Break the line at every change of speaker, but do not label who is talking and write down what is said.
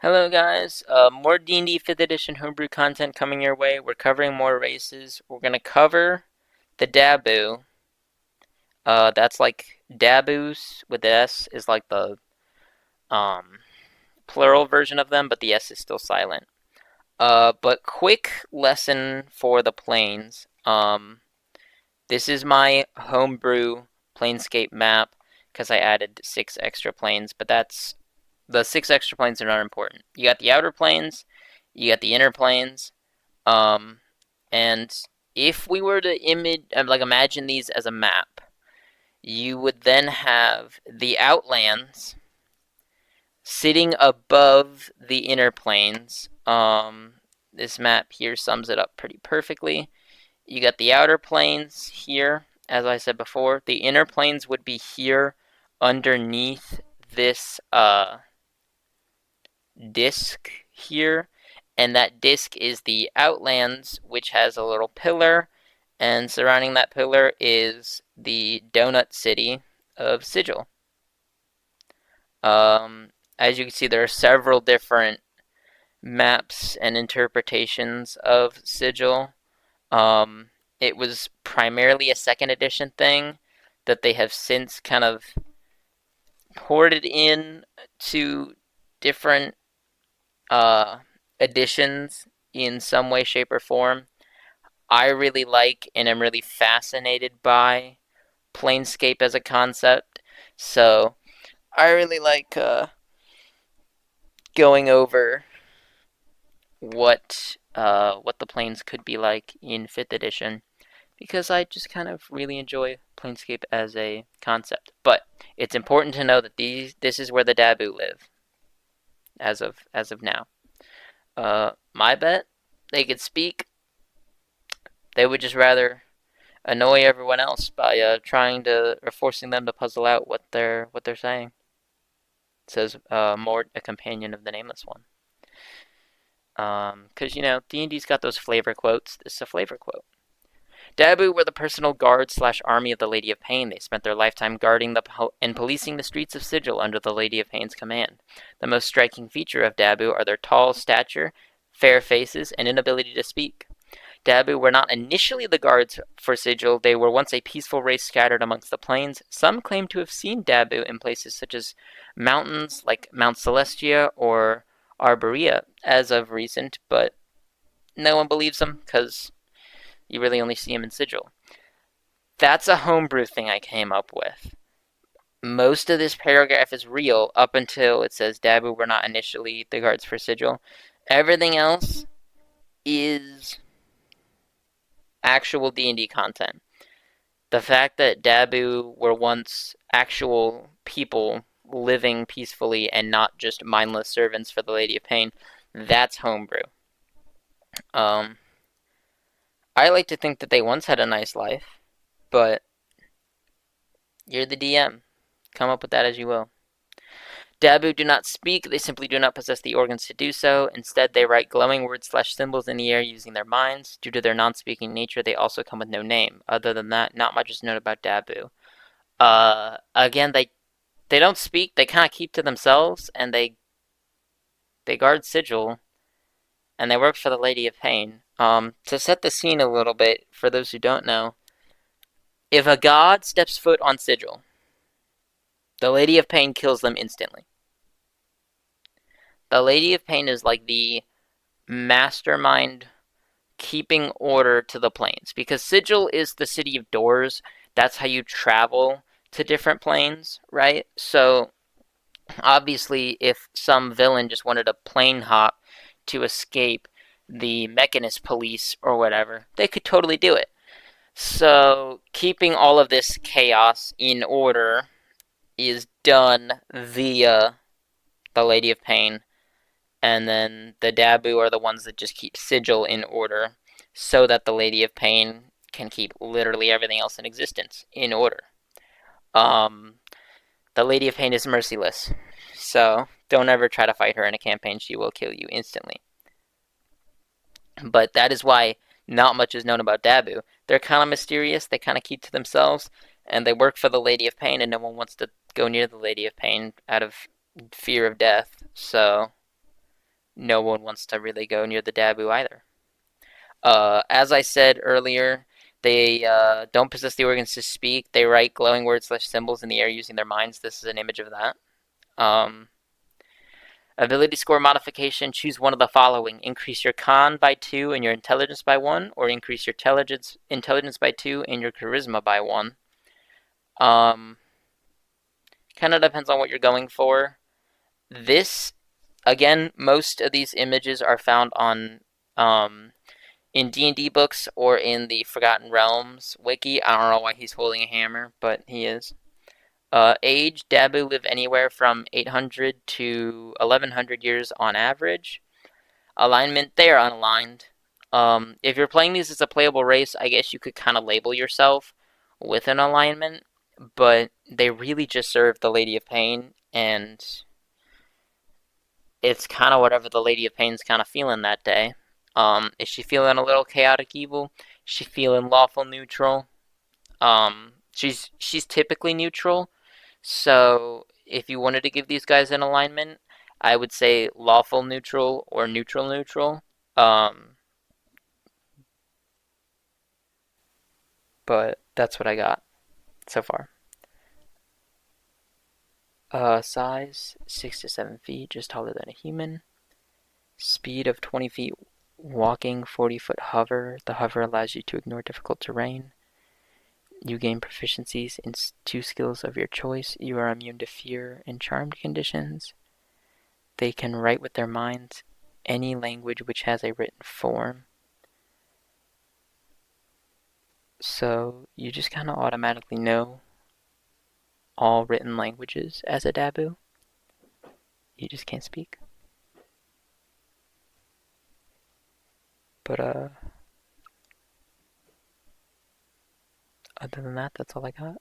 Hello guys, more D&D 5th edition homebrew content coming your way. We're covering more races. We're going to cover the Dabu. That's like Dabus with the S is like the um, plural version of them, but the S is still silent. But quick lesson for the planes. This is my homebrew planescape map because I added 6 extra planes, but the 6 extra planes are not important. You got the outer planes, you got the inner planes. Um, and if we were to imagine these as a map, you would then have the outlands sitting above the inner planes. This map here sums it up pretty perfectly. You got the outer planes here, as I said before. The inner planes would be here underneath this disc here, and that disc is the Outlands, which has a little pillar, and surrounding that pillar is the donut city of Sigil. As you can see, there are several different maps and interpretations of Sigil. It was primarily a second edition thing that they have since kind of ported in to different uh, editions in some way, shape, or form. I really like and am really fascinated by Planescape as a concept. So I really like going over what the planes could be like in fifth edition because I just kind of really enjoy Planescape as a concept. But it's important to know that this is where the Dabu live as of now. My bet they could speak. They would just rather annoy everyone else by trying to or forcing them to puzzle out what they're saying. It says more a companion of the nameless one. Because D&D's got those flavor quotes. This is a flavor quote. Dabu were the personal guard slash army of the Lady of Pain. They spent their lifetime guarding and policing the streets of Sigil under the Lady of Pain's command. The most striking feature of Dabu are their tall stature, fair faces, and inability to speak. Dabu were not initially the guards for Sigil. They were once a peaceful race scattered amongst the plains. Some claim to have seen Dabu in places such as mountains like Mount Celestia or Arborea as of recent, but no one believes them because you really only see him in Sigil. That's a homebrew thing I came up with. Most of this paragraph is real up until it says Dabu were not initially the guards for Sigil. Everything else is actual D&D content. The fact that Dabu were once actual people living peacefully and not just mindless servants for the Lady of Pain, that's homebrew. Um, I like to think that they once had a nice life, but you're the DM. Come up with that as you will. Dabu do not speak, they simply do not possess the organs to do so. Instead, they write glowing words slash symbols in the air using their minds. Due to their non-speaking nature, they also come with no name. Other than that, not much is known about Dabu. Again, they don't speak. They kind of keep to themselves, and they guard Sigil, and they work for the Lady of Pain. To set the scene a little bit, for those who don't know, if a god steps foot on Sigil, the Lady of Pain kills them instantly. The Lady of Pain is like the mastermind keeping order to the planes because Sigil is the city of doors. That's how you travel to different planes, right? So obviously, if some villain just wanted a plane hop to escape the Mechanist police or whatever, they could totally do it. So keeping all of this chaos in order is done via the Lady of Pain, and then the Dabu are the ones that just keep Sigil in order so that the Lady of Pain can keep literally everything else in existence in order. Um, the Lady of Pain is merciless, so don't ever try to fight her in a campaign. She will kill you instantly. But that is why not much is known about Dabu. They're kind of mysterious, they kind of keep to themselves, and they work for the Lady of Pain, and no one wants to go near the Lady of Pain out of fear of death. So no one wants to really go near the Dabu either. As I said earlier, they don't possess the organs to speak. They write glowing words slash symbols in the air using their minds. This is an image of that. Um, Ability score modification, choose one of the following. Increase your con by 2 and your intelligence by 1, or increase your intelligence by 2 and your charisma by 1. Um, kind of depends on what you're going for. This, again, most of these images are found on in D&D books or in the Forgotten Realms wiki. I don't know why he's holding a hammer, but he is. Age, Dabu live anywhere from 800 to 1100 years on average. Alignment, they are unaligned. If you're playing these as a playable race, I guess you could kind of label yourself with an alignment, but they really just serve the Lady of Pain, and it's kind of whatever the Lady of Pain's kind of feeling that day. Is she feeling a little chaotic evil? Is she feeling lawful neutral? She's typically neutral, so if you wanted to give these guys an alignment, I would say lawful neutral or neutral neutral. Um, but that's what I got so far. Size 6 to 7 feet, just taller than a human. Speed of 20 feet walking, 40-foot hover. The hover allows you to ignore difficult terrain. You gain proficiencies in 2 skills of your choice. You are immune to fear and charmed conditions. They can write with their minds any language which has a written form. So you just kind of automatically know all written languages as a Dabu. You just can't speak. But other than that, that's all I got.